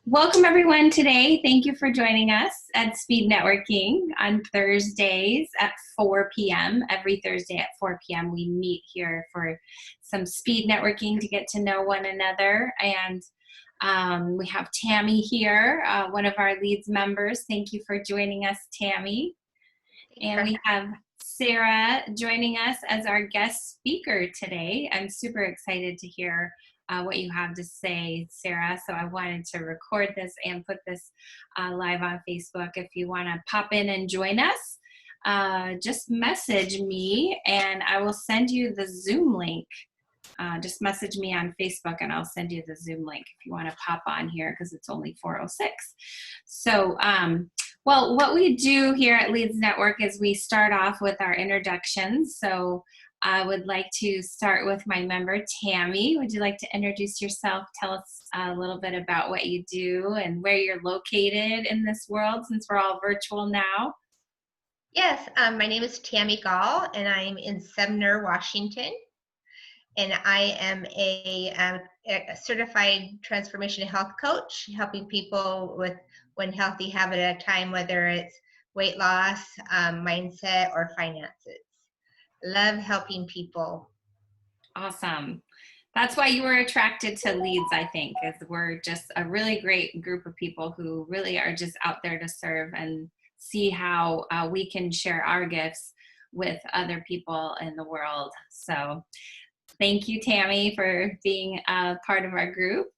Welcome everyone today. Thank you for joining us at Speed Networking on Thursdays at 4 p.m. Every Thursday at 4 p.m. we meet here for some speed networking to get to know one another. And we have Tammy here, one of our Leads members. Thank you for joining us, Tammy. And we have Sarah joining us as our guest speaker today. I'm super excited to hear what you have to say, Sarah. So I wanted to record this and put this live on Facebook. If you want to pop in and join us, just message me and I will send you the Zoom link. Just message me on Facebook and I'll send you the Zoom link if you want to pop on here because it's only 4:06. So, well, what we do here at Leads Network is we start off with our introductions. So I would like to start with my member, Tammy. Would you like to introduce yourself? Tell us a little bit about what you do and where you're located in this world since we're all virtual now. Yes, my name is Tammy Gall and I'm in Sumner, Washington. And I am a certified transformation health coach, helping people with one healthy habit at a time, whether it's weight loss, mindset, or finances. Love helping people. Awesome. That's why you were attracted to Leads, I think, is we're just a really great group of people who really are just out there to serve and see how we can share our gifts with other people in the world. So thank you, Tammy, for being a part of our group.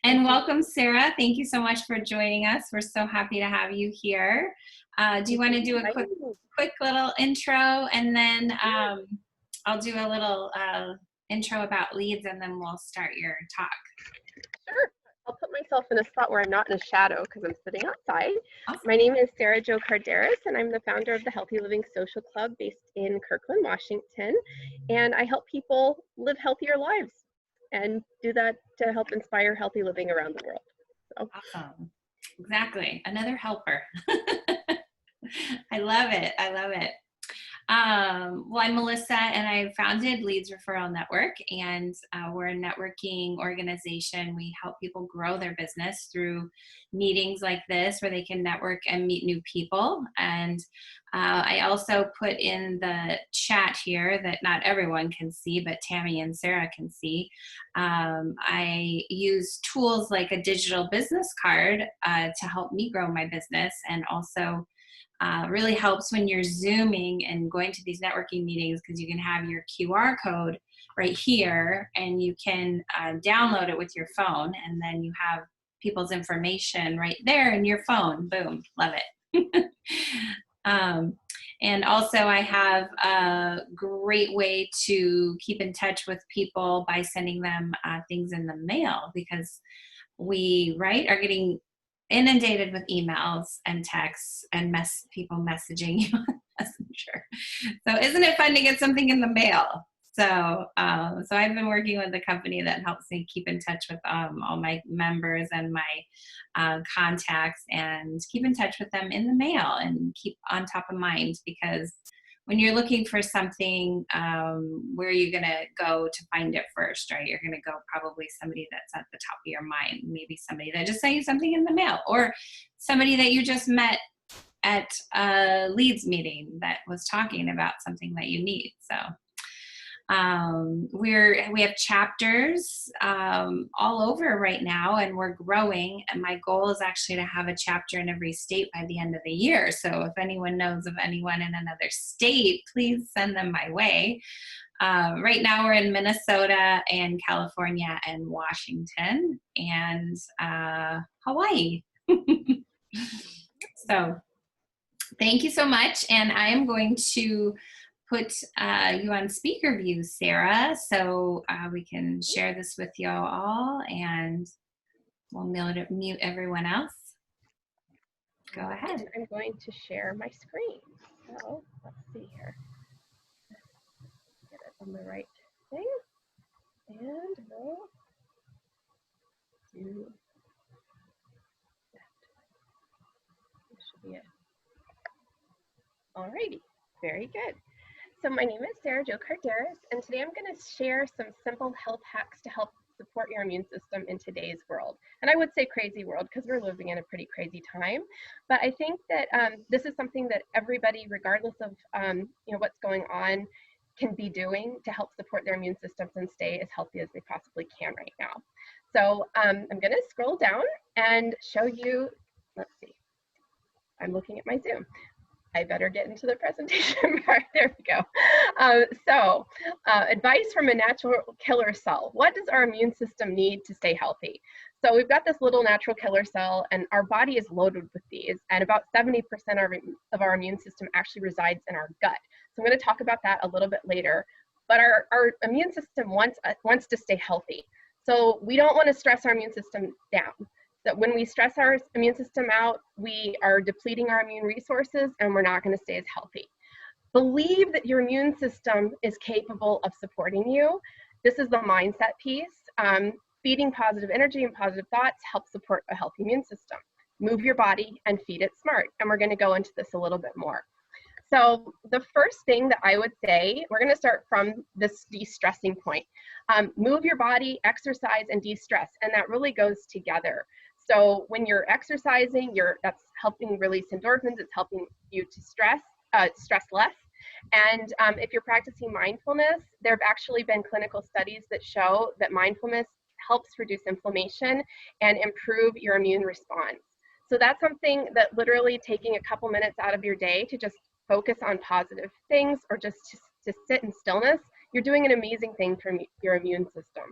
And welcome, Sarah. Thank you so much for joining us. We're so happy to have you here. Do you want to do a quick little intro, and then I'll do a little intro about Leads, and then we'll start your talk. Sure. I'll put myself in a spot where I'm not in a shadow because I'm sitting outside. Awesome. My name is Sarah Jokar Deris, and I'm the founder of the Healthy Living Social Club based in Kirkland, Washington. And I help people live healthier lives and do that to help inspire healthy living around the world. So. Awesome. Exactly. Another helper. I love it. I love it. Well, I'm Melissa, and I founded Leads Referral Network, and we're a networking organization. We help people grow their business through meetings like this where they can network and meet new people. And I also put in the chat here that not everyone can see, but Tammy and Sarah can see. I use tools like a digital business card to help me grow my business, and also really helps when you're Zooming and going to these networking meetings because you can have your QR code right here and you can download it with your phone, and then you have people's information right there in your phone. Boom, love it. And also I have a great way to keep in touch with people by sending them things in the mail, because we are getting inundated with emails and texts and people messaging you on Messenger. So isn't it fun to get something in the mail? So so I've been working with a company that helps me keep in touch with all my members and my contacts, and keep in touch with them in the mail and keep on top of mind, because when you're looking for something, where are you going to go to find it first, right? You're going to go probably somebody that's at the top of your mind, maybe somebody that just sent you something in the mail, or somebody that you just met at a Leads meeting that was talking about something that you need. So we have chapters all over right now, and we're growing, and my goal is actually to have a chapter in every state by the end of the year. So if anyone knows of anyone in another state, please send them my way. Right now we're in Minnesota and California and Washington and Hawaii. So thank you so much, and I am going to put you on speaker view, Sarah, so we can share this with you all, and we'll mute everyone else. Go ahead. I'm going to share my screen. So let's see here. Get it on the right thing, and we'll do that. This should be it. Alrighty, very good. So my name is Sarah Jokar Deris, and today I'm going to share some simple health hacks to help support your immune system in today's world. And I would say crazy world because we're living in a pretty crazy time. But I think that this is something that everybody, regardless of what's going on, can be doing to help support their immune systems and stay as healthy as they possibly can right now. So I'm going to scroll down and show you, let's see, I'm looking at my Zoom. I better get into the presentation part. There we go. Advice from a natural killer cell. What does our immune system need to stay healthy? So we've got this little natural killer cell, and our body is loaded with these, and about 70% of our immune system actually resides in our gut. So I'm going to talk about that a little bit later. But our immune system wants to stay healthy. So we don't want to stress our immune system down. That when we stress our immune system out, we are depleting our immune resources and we're not going to stay as healthy. Believe that your immune system is capable of supporting you. This is the mindset piece. Feeding positive energy and positive thoughts helps support a healthy immune system. Move your body and feed it smart. And we're going to go into this a little bit more. So the first thing that I would say, we're going to start from this de-stressing point. Move your body, exercise, and de-stress. And that really goes together. So when you're exercising, that's helping release endorphins. It's helping you to stress less. And if you're practicing mindfulness, there have actually been clinical studies that show that mindfulness helps reduce inflammation and improve your immune response. So that's something that literally taking a couple minutes out of your day to just focus on positive things or just to sit in stillness, you're doing an amazing thing for your immune system.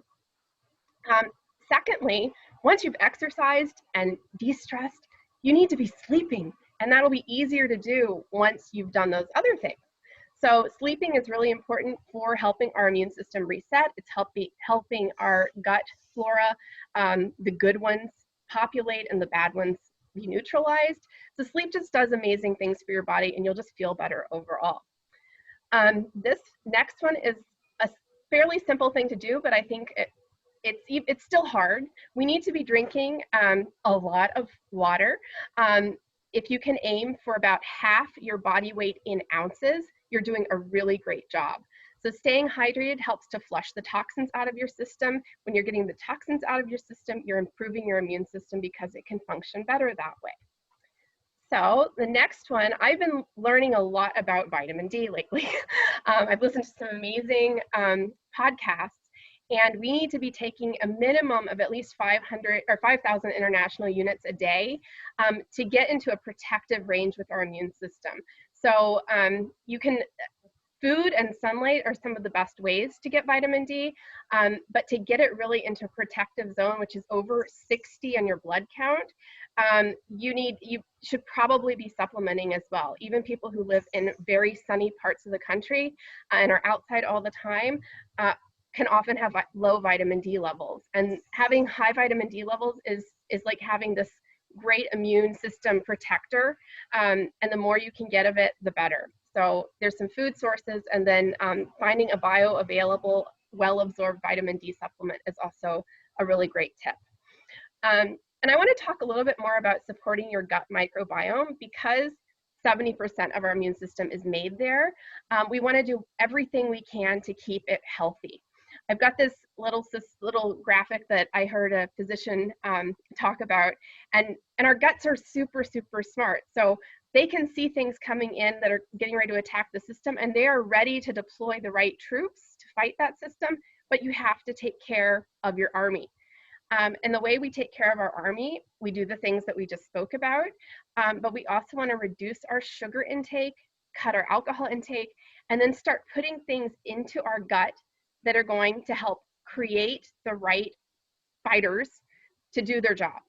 Secondly, once you've exercised and de-stressed, you need to be sleeping, and that'll be easier to do once you've done those other things. So sleeping is really important for helping our immune system reset. It's helping our gut flora, the good ones populate and the bad ones be neutralized. So sleep just does amazing things for your body, and you'll just feel better overall. This next one is a fairly simple thing to do, but I think it's still hard. We need to be drinking a lot of water. If you can aim for about half your body weight in ounces, you're doing a really great job. So staying hydrated helps to flush the toxins out of your system. When you're getting the toxins out of your system, you're improving your immune system because it can function better that way. So the next one, I've been learning a lot about vitamin D lately. I've listened to some amazing podcasts. And we need to be taking a minimum of at least 500 or 5,000 international units a day to get into a protective range with our immune system. So food and sunlight are some of the best ways to get vitamin D, but to get it really into a protective zone, which is over 60 on your blood count, you should probably be supplementing as well. Even people who live in very sunny parts of the country and are outside all the time, can often have low vitamin D levels, and having high vitamin D levels is like having this great immune system protector, and the more you can get of it, the better. So there's some food sources, and then finding a bioavailable, well-absorbed vitamin D supplement is also a really great tip. And I want to talk a little bit more about supporting your gut microbiome because 70% of our immune system is made there. We want to do everything we can to keep it healthy. I've got this little graphic that I heard a physician talk about, and our guts are super, super smart. So they can see things coming in that are getting ready to attack the system, and they are ready to deploy the right troops to fight that system, but you have to take care of your army. And the way we take care of our army, we do the things that we just spoke about, but we also want to reduce our sugar intake, cut our alcohol intake, and then start putting things into our gut that are going to help create the right fighters to do their job.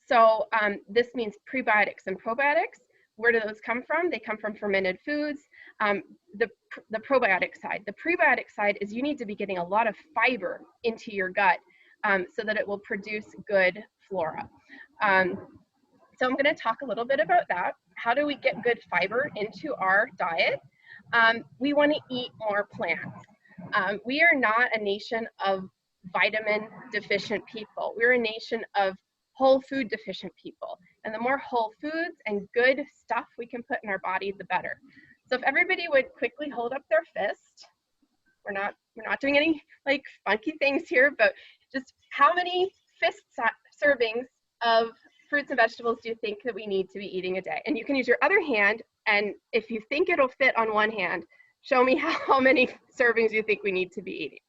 So this means prebiotics and probiotics. Where do those come from? They come from fermented foods. The probiotic side. The prebiotic side is you need to be getting a lot of fiber into your gut so that it will produce good flora. So I'm going to talk a little bit about that. How do we get good fiber into our diet? We want to eat more plants. We are not a nation of vitamin deficient people. We're a nation of whole food deficient people. And the more whole foods and good stuff we can put in our body, the better. So if everybody would quickly hold up their fist, we're not doing any like funky things here, but just how many fist servings of fruits and vegetables do you think that we need to be eating a day? And you can use your other hand, and if you think it'll fit on one hand, show me how many servings you think we need to be eating.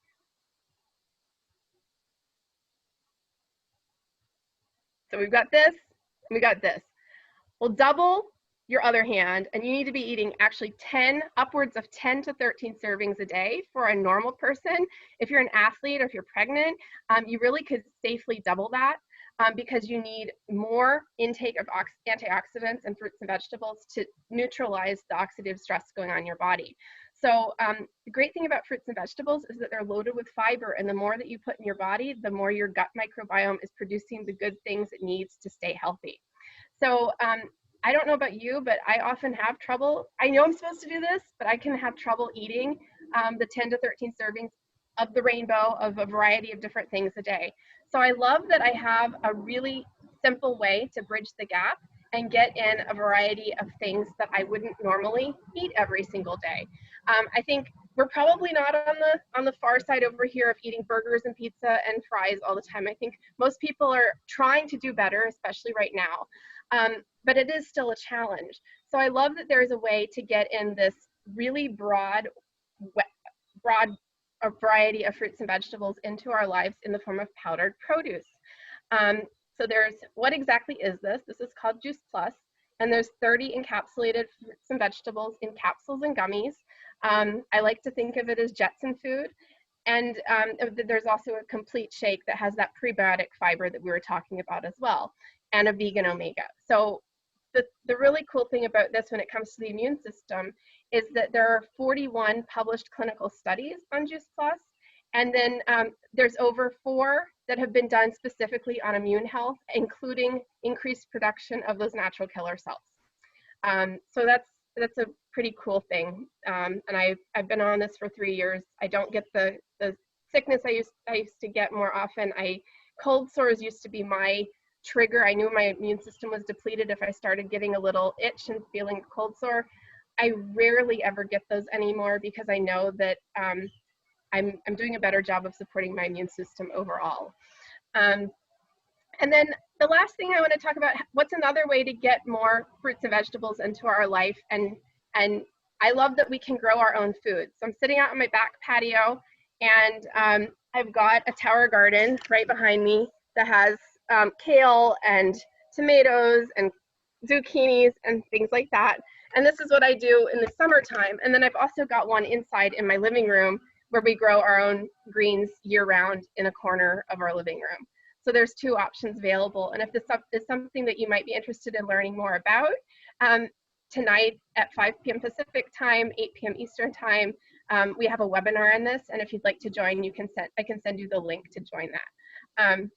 So we've got this, and we got this. We'll double your other hand, and you need to be eating actually upwards of 10 to 13 servings a day for a normal person. If you're an athlete or if you're pregnant, you really could safely double that because you need more intake of antioxidants and fruits and vegetables to neutralize the oxidative stress going on in your body. So the great thing about fruits and vegetables is that they're loaded with fiber, and the more that you put in your body, the more your gut microbiome is producing the good things it needs to stay healthy. So I don't know about you, but I often have trouble. I know I'm supposed to do this, but I can have trouble eating the 10 to 13 servings of the rainbow of a variety of different things a day. So I love that I have a really simple way to bridge the gap and get in a variety of things that I wouldn't normally eat every single day. I think we're probably not on the far side over here of eating burgers and pizza and fries all the time. I think most people are trying to do better, especially right now. But it is still a challenge. So I love that there's a way to get in this really broad variety of fruits and vegetables into our lives in the form of powdered produce. So what exactly is this? This is called Juice Plus, and there's 30 encapsulated fruits and vegetables in capsules and gummies. I like to think of it as Jetson food. And there's also a complete shake that has that prebiotic fiber that we were talking about as well, and a vegan omega. So the really cool thing about this when it comes to the immune system is that there are 41 published clinical studies on Juice Plus, and then there's over 4 that have been done specifically on immune health, including increased production of those natural killer cells. So that's a pretty cool thing. And I've been on this for 3 years. I don't get the sickness I used to get more often. Cold sores used to be my trigger. I knew my immune system was depleted if I started getting a little itch and feeling a cold sore. I rarely ever get those anymore because I know that I'm doing a better job of supporting my immune system overall. And then the last thing I want to talk about, what's another way to get more fruits and vegetables into our life, and I love that we can grow our own food. So I'm sitting out on my back patio, and I've got a tower garden right behind me that has kale and tomatoes and zucchinis and things like that. And this is what I do in the summertime. And then I've also got one inside in my living room where we grow our own greens year round in a corner of our living room. So there's 2 options available. And if this is something that you might be interested in learning more about, tonight at 5 p.m. Pacific time, 8 p.m. Eastern time, we have a webinar on this. And if you'd like to join, I can send you the link to join that.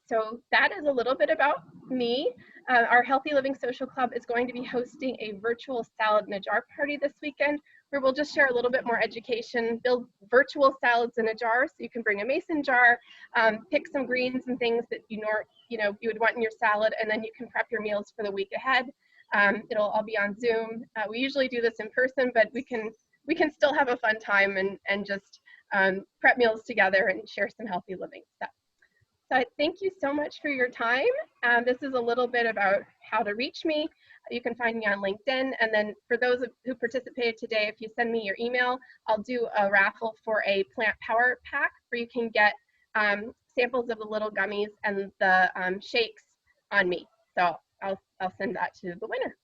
So that is a little bit about me. Our Healthy Living Social Club is going to be hosting a virtual salad in a jar party this weekend, where we'll just share a little bit more education, build virtual salads in a jar. So you can bring a mason jar, pick some greens and things that you would want in your salad, and then you can prep your meals for the week ahead. It'll all be on Zoom. We usually do this in person, but we can still have a fun time and just prep meals together and share some healthy living stuff. So I thank you so much for your time. This is a little bit about how to reach me. You can find me on LinkedIn. And then for those who participated today, if you send me your email, I'll do a raffle for a plant power pack where you can get samples of the little gummies and the shakes on me. So I'll send that to the winner.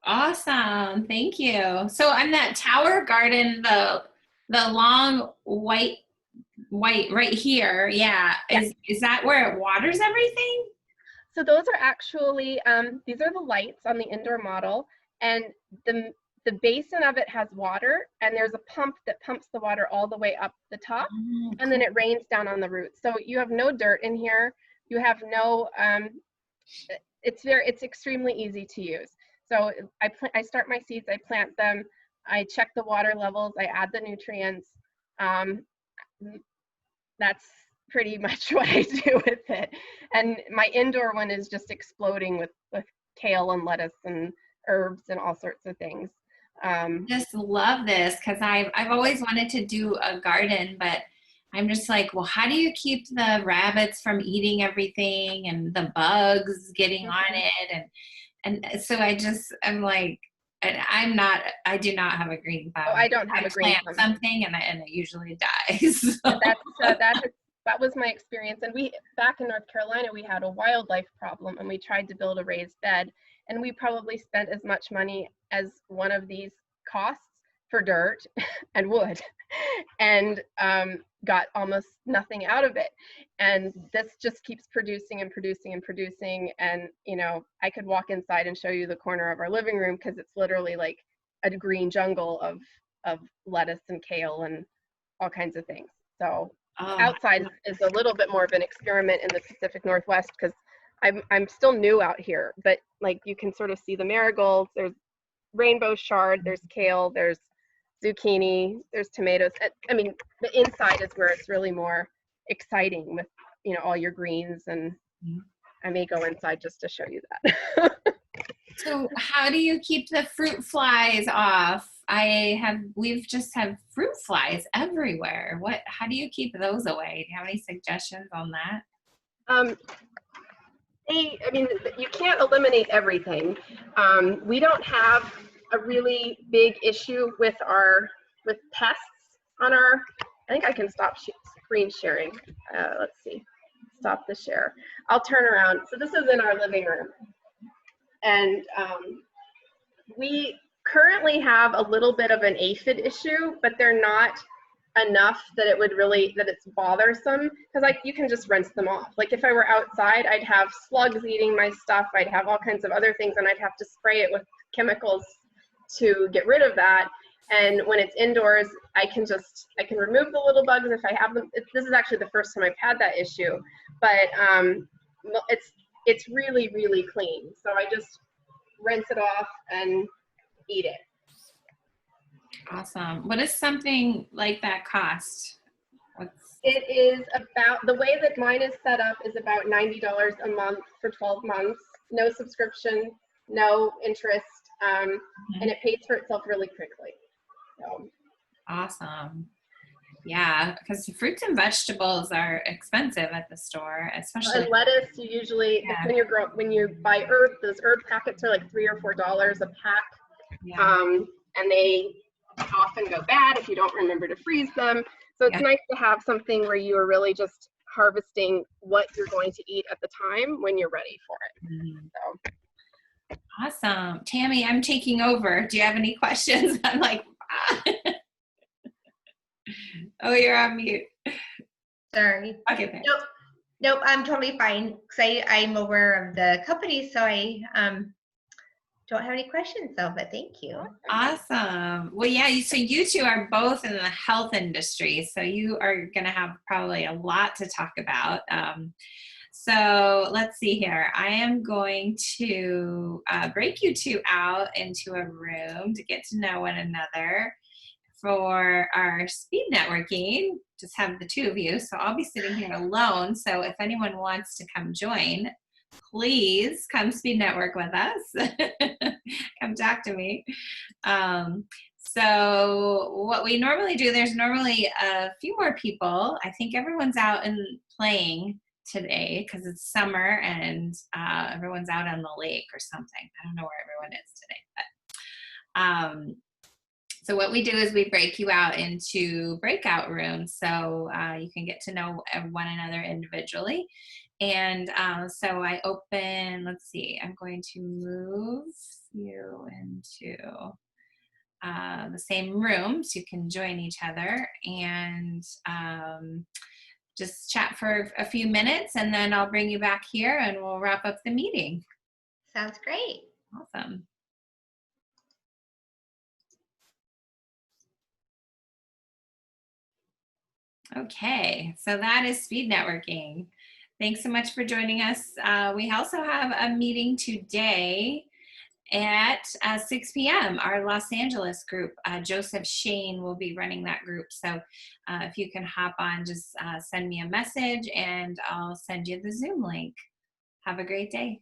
Awesome. Thank you. So I'm that tower garden, the long white right here. Yeah. Is that where it waters everything? So those are actually, these are the lights on the indoor model, and the basin of it has water, and there's a pump that pumps the water all the way up the top, and then it rains down on the roots. So you have no dirt in here. You have no, it's extremely easy to use. So I start my seeds, I plant them, I check the water levels, I add the nutrients. That's pretty much what I do with it. And my indoor one is just exploding with kale and lettuce and herbs and all sorts of things. Just love this because I've always wanted to do a garden, but I'm just like, well, how do you keep the rabbits from eating everything and the bugs getting on it? And so I'm like, I do not have a green thumb. Oh, I don't have a green plant thumb. something and it usually dies. So. That was my experience. And back in North Carolina, we had a wildlife problem, and we tried to build a raised bed, and we probably spent as much money as one of these costs for dirt and wood, and got almost nothing out of it. And this just keeps producing and producing and producing. And, you know, I could walk inside and show you the corner of our living room, because it's literally like a green jungle of lettuce and kale and all kinds of things. So outside is a little bit more of an experiment in the Pacific Northwest, because I'm still new out here, but like you can sort of see the marigolds, there's rainbow chard, there's kale, there's zucchini, there's tomatoes. I mean, the inside is where it's really more exciting with, you know, all your greens, and I may go inside just to show you that. So how do you keep the fruit flies off? We've just have fruit flies everywhere. How do you keep those away? Do you have any suggestions on that? I mean, you can't eliminate everything. We don't have a really big issue with pests on our, I think I can stop screen sharing. Let's see, stop the share. I'll turn around. So this is in our living room. And we currently have a little bit of an aphid issue, but they're not enough that it's bothersome, because like you can just rinse them off. Like if I were outside, I'd have slugs eating my stuff, I'd have all kinds of other things, and I'd have to spray it with chemicals to get rid of that. And when it's indoors, I can remove the little bugs if I have them. This is actually the first time I've had that issue, but it's really, really clean. So I just rinse it off and eat it. Awesome. What does something like that cost? It is about, the way that mine is set up is about $90 a month for 12 months. No subscription, no interest, and it pays for itself really quickly. So. Awesome. Yeah, because fruits and vegetables are expensive at the store, especially. And lettuce, you usually, when you buy herb, those herb packets are like $3 or $4 a pack. Yeah. And they often go bad if you don't remember to freeze them. So it's nice to have something where you are really just harvesting what you're going to eat at the time when you're ready for it. So. Awesome. Tammy, I'm taking over. Do you have any questions? I'm like, oh, you're on mute. Sorry. Okay, thanks. Nope, I'm totally fine, because I'm aware of the company, so I don't have any questions though, but thank you. Awesome. Well, yeah, so you two are both in the health industry, so you are going to have probably a lot to talk about. So let's see here. I am going to break you two out into a room to get to know one another for our speed networking. Just have the two of you. So I'll be sitting here alone. So if anyone wants to come join, please come speed network with us. Come talk to me. So what we normally do, there's normally a few more people. I think everyone's out and playing today because it's summer and everyone's out on the lake or something. I don't know where everyone is today, but so what we do is we break you out into breakout rooms so you can get to know one another individually. And so I open, let's see, I'm going to move you into the same room so you can join each other and just chat for a few minutes, and then I'll bring you back here and we'll wrap up the meeting. Sounds great. Awesome. Okay, so that is speed networking. Thanks so much for joining us. We also have a meeting today at 6 p.m. Our Los Angeles group, Joseph Shane will be running that group. So if you can hop on, just send me a message and I'll send you the Zoom link. Have a great day.